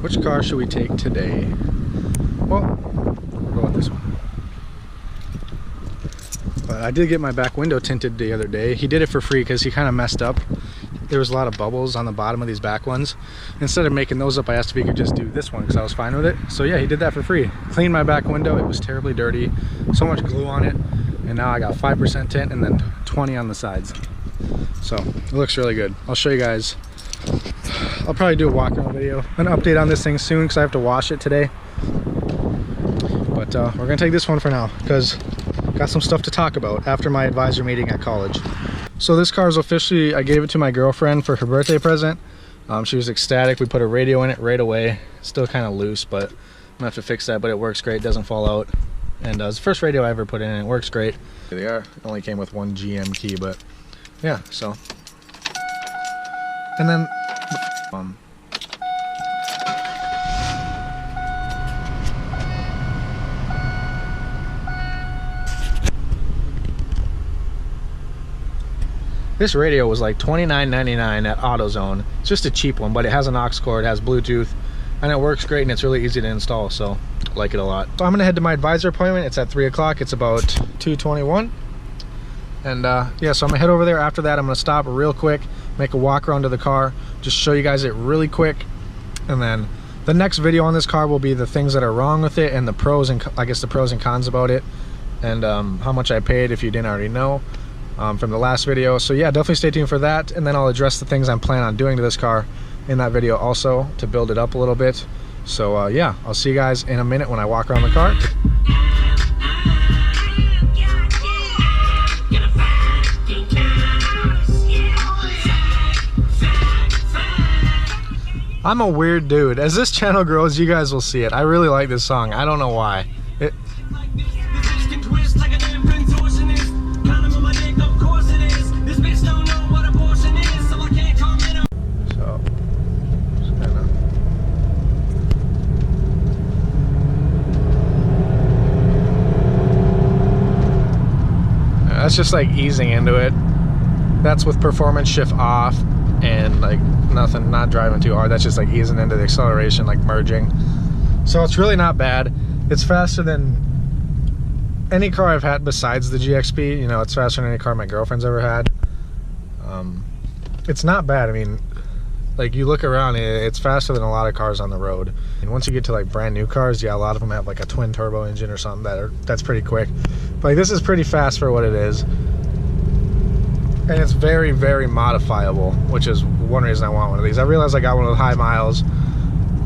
which car should we take today? Well, we'll go with this one. But I did get my back window tinted the other day. He did it for free because he kind of messed up. There was a lot of bubbles on the bottom of these back ones. Instead of making those up, I asked if he could just do this one because I was fine with it. So yeah, he did that for free. Cleaned my back window. It was terribly dirty. So much glue on it. And now I got 5% tint and then 20 on the sides. So it looks really good. I'll show you guys. I'll probably do a walk around video, an update on this thing soon because I have to wash it today. But we're gonna take this one for now because got some stuff to talk about after my advisor meeting at college. So this car is officially, I gave it to my girlfriend for her birthday present. She was ecstatic. We put a radio in it right away. Still kind of loose, but I'm gonna have to fix that, but it works great, doesn't fall out. And it's the first radio I ever put in and it works great. Here they are. It only came with one GM key, but yeah, so. And then, this radio was like $29.99 at AutoZone. It's just a cheap one, but it has an aux cord, it has Bluetooth, and it works great and it's really easy to install, so I like it a lot. So I'm gonna head to my advisor appointment. It's at 3 o'clock. It's about 2:21. And yeah, so I'm gonna head over there. After that, I'm gonna stop real quick, make a walk around to the car, just show you guys it really quick. And then the next video on this car will be the things that are wrong with it and the pros and, I guess, the pros and cons about it. And how much I paid if you didn't already know. From the last video. So yeah, definitely stay tuned for that, and then I'll address the things I'm planning on doing to this car in that video also to build it up a little bit. So yeah, I'll see you guys in a minute when I walk around the car. I'm a weird dude. As this channel grows, you guys will see it. I really like this song. I don't know why. That's just like easing into it. That's with performance shift off and like nothing, not driving too hard. That's just like easing into the acceleration, like merging. So it's really not bad. It's faster than any car I've had besides the GXP. You know, it's faster than any car my girlfriend's ever had. It's not bad. I mean, like you look around, it's faster than a lot of cars on the road. And once you get to like brand new cars, yeah, a lot of them have like a twin turbo engine or something that's pretty quick. But like, this is pretty fast for what it is. And it's very, very modifiable, which is one reason I want one of these. I realized I got one of the high miles,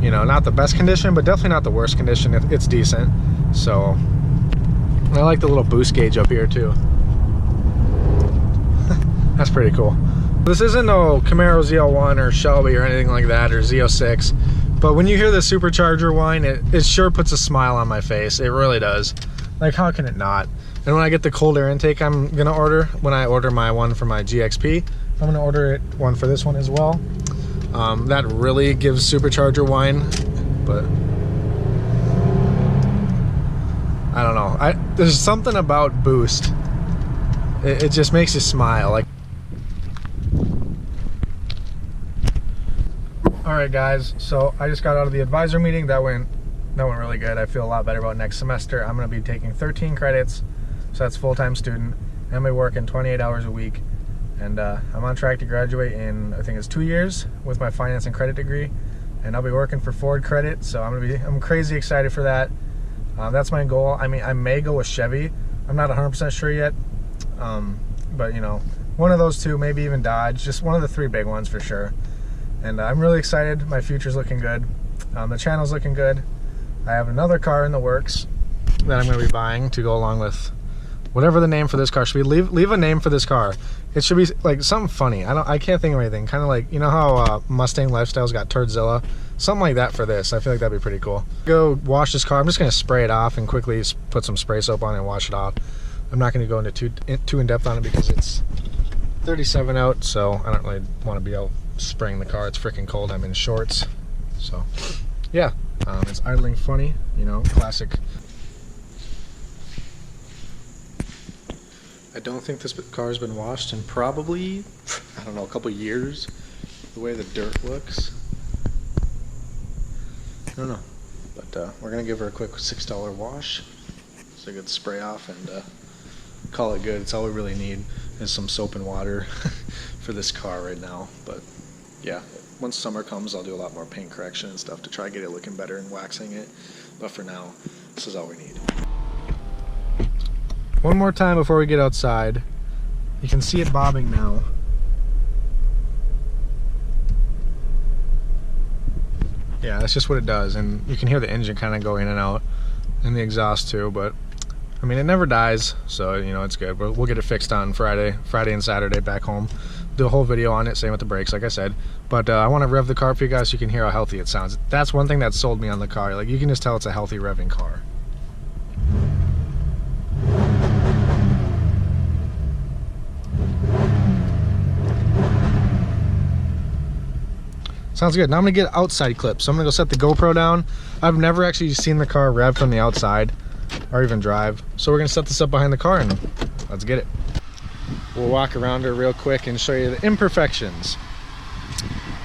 you know, not the best condition, but definitely not the worst condition. It's decent. So, and I like the little boost gauge up here too. That's pretty cool. This isn't no Camaro ZL1 or Shelby or anything like that, or Z06. But when you hear the supercharger whine, it sure puts a smile on my face. It really does. Like, how can it not? And when I get the cold air intake I'm gonna order, when I order my one for my GXP, I'm gonna order one for this one as well. That really gives supercharger whine, but I don't know. There's something about boost. It just makes you smile. Like, all right, guys. So I just got out of the advisor meeting. That went really good. I feel a lot better about next semester. I'm gonna be taking 13 credits. So that's full-time student. I'm gonna be working 28 hours a week, and I'm on track to graduate in, I think it's 2 years with my finance and credit degree, and I'll be working for Ford Credit. So I'm crazy excited for that. That's my goal. I mean, I may go with Chevy. I'm not 100% sure yet, but you know, one of those two, maybe even Dodge. Just one of the three big ones for sure. And I'm really excited. My future's looking good. The channel's looking good. I have another car in the works that I'm going to be buying to go along with whatever the name for this car should be. Leave a name for this car. It should be like something funny. I can't think of anything. Kind of like, you know how Mustang Lifestyle's got Turdzilla? Something like that for this. I feel like that'd be pretty cool. Go wash this car. I'm just going to spray it off and quickly put some spray soap on it and wash it off. I'm not going to go into too in depth on it because it's 37 out, so I don't really want to be out spraying the car. It's freaking cold. I'm in shorts. So yeah, it's idling funny, you know, classic. I don't think this car's been washed in probably, I don't know, a couple years. The way the dirt looks. I don't know. But we're gonna give her a quick $6 wash. It's a good spray off and call it good. It's all we really need is some soap and water for this car right now. But yeah, once summer comes, I'll do a lot more paint correction and stuff to try to get it looking better and waxing it. But for now, this is all we need. One more time before we get outside. You can see it bobbing now. Yeah, that's just what it does, and you can hear the engine kind of go in and out, and the exhaust too, but I mean, it never dies, so you know, it's good. We'll get it fixed on Friday and Saturday back home. Do a whole video on it, same with the brakes, like I said. But I want to rev the car for you guys so you can hear how healthy it sounds. That's one thing that sold me on the car. Like, you can just tell it's a healthy revving car. Sounds good. Now I'm gonna get outside clips. So I'm gonna go set the GoPro down. I've never actually seen the car rev from the outside or even drive. So we're gonna set this up behind the car and let's get it. We'll walk around her real quick and show you the imperfections.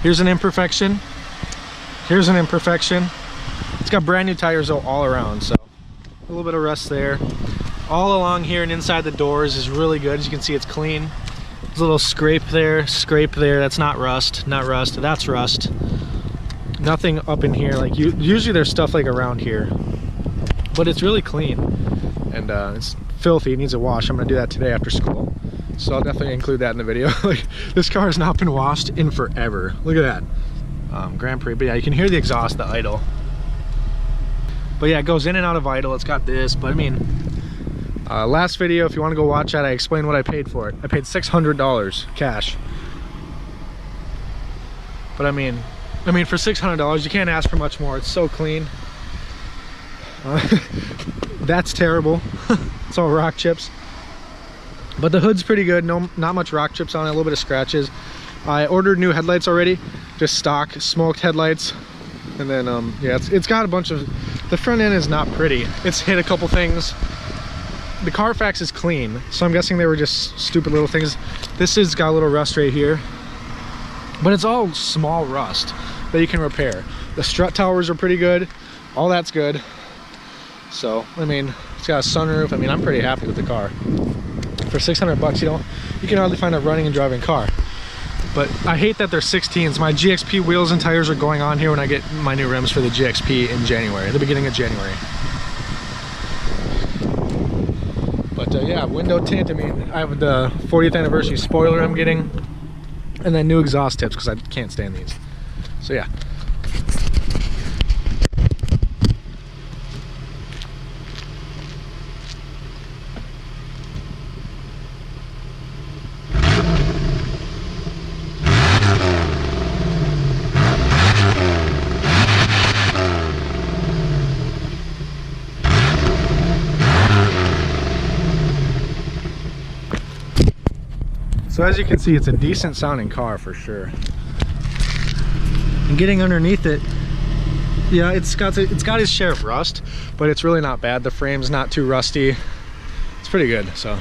Here's an imperfection. Here's an imperfection. It's got brand new tires all around, so a little bit of rust there. All along here and inside the doors is really good. As you can see, it's clean. There's a little scrape there, that's not rust, that's rust. Nothing up in here. Like, usually there's stuff like around here, but it's really clean. And it's filthy, it needs a wash. I'm gonna do that today after school. So I'll definitely include that in the video. Like, this car has not been washed in forever. Look at that. Grand Prix, but yeah, you can hear the exhaust, the idle. But yeah, it goes in and out of idle. It's got this, but I mean, last video, if you want to go watch that, I explained what I paid for it. I paid $600 cash. But I mean, for $600, you can't ask for much more. It's so clean. That's terrible. It's all rock chips. But the hood's pretty good. Not much rock chips on it. A little bit of scratches. I ordered new headlights already, just stock smoked headlights. And then yeah, it's got a bunch of. The front end is not pretty. It's hit a couple things. The Carfax is clean, so I'm guessing they were just stupid little things. This has got a little rust right here, but it's all small rust that you can repair. The strut towers are pretty good. All that's good. So I mean, it's got a sunroof. I mean, I'm pretty happy with the car. For 600 bucks, you can hardly find a running and driving car. But I hate that they're 16s. My GXP wheels and tires are going on here when I get my new rims for the GXP in January, the beginning of January. But yeah, window tint. I mean, I have the 40th anniversary spoiler I'm getting, and then new exhaust tips because I can't stand these. So yeah. So as you can see, it's a decent sounding car for sure. And getting underneath it, yeah, it's got its share of rust, but it's really not bad. The frame's not too rusty. It's pretty good. So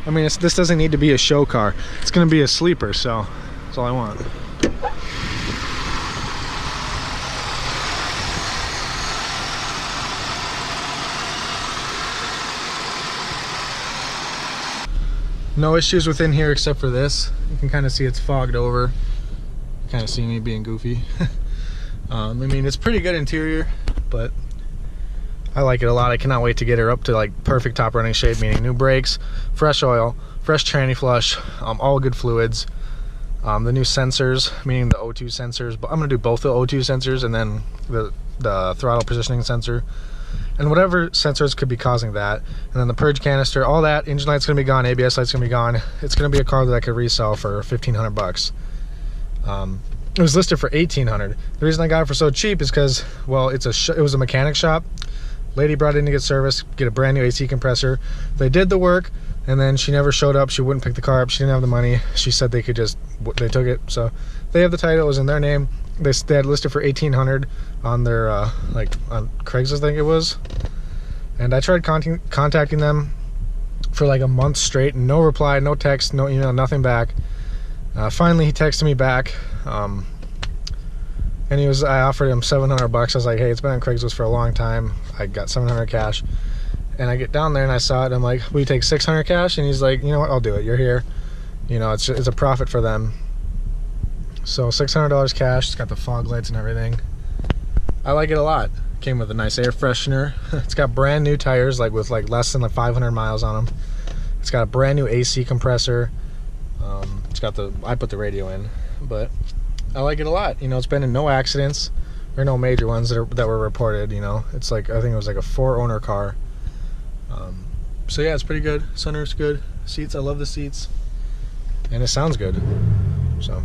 I mean, this doesn't need to be a show car. It's gonna be a sleeper, so that's all I want. No issues within here except for this. You can kind of see it's fogged over. You kind of see me being goofy. I mean, it's pretty good interior, but I like it a lot. I cannot wait to get her up to like perfect top running shape, meaning new brakes, fresh oil, fresh tranny flush, all good fluids. The new sensors, meaning the O2 sensors, but I'm gonna do both the O2 sensors and then the throttle positioning sensor. And whatever sensors could be causing that, and then the purge canister, all that. Engine light's gonna be gone, ABS light's gonna be gone. It's gonna be a car that I could resell for 1,500 bucks. It was listed for 1,800. The reason I got it for so cheap is because, well, it was a mechanic shop. Lady brought it in to get service, get a brand new AC compressor. They did the work, and then she never showed up. She wouldn't pick the car up. She didn't have the money. She said they took it. So they have the title. It was in their name. They had listed for 1,800 on their like on Craigslist, I think it was. And I tried contacting them for like a month straight, and no reply, no text, no email, nothing back. Finally, he texted me back. And I offered him $700. I was like, hey, it's been on Craigslist for a long time. I got $700 cash. And I get down there and I saw it. And I'm like, will you take $600 cash? And he's like, you know what? I'll do it. You're here. You know, it's a profit for them. So $600 cash. It's got the fog lights and everything. I like it a lot. Came with a nice air freshener. It's got brand new tires, like with like less than like 500 miles on them. It's got a brand new AC compressor. It's got I put the radio in, but I like it a lot. You know, it's been in no accidents or no major ones that were reported. You know, it's like, I think it was like a 4-owner car. So yeah, it's pretty good. Sunroof's good. Seats, I love the seats, and it sounds good. So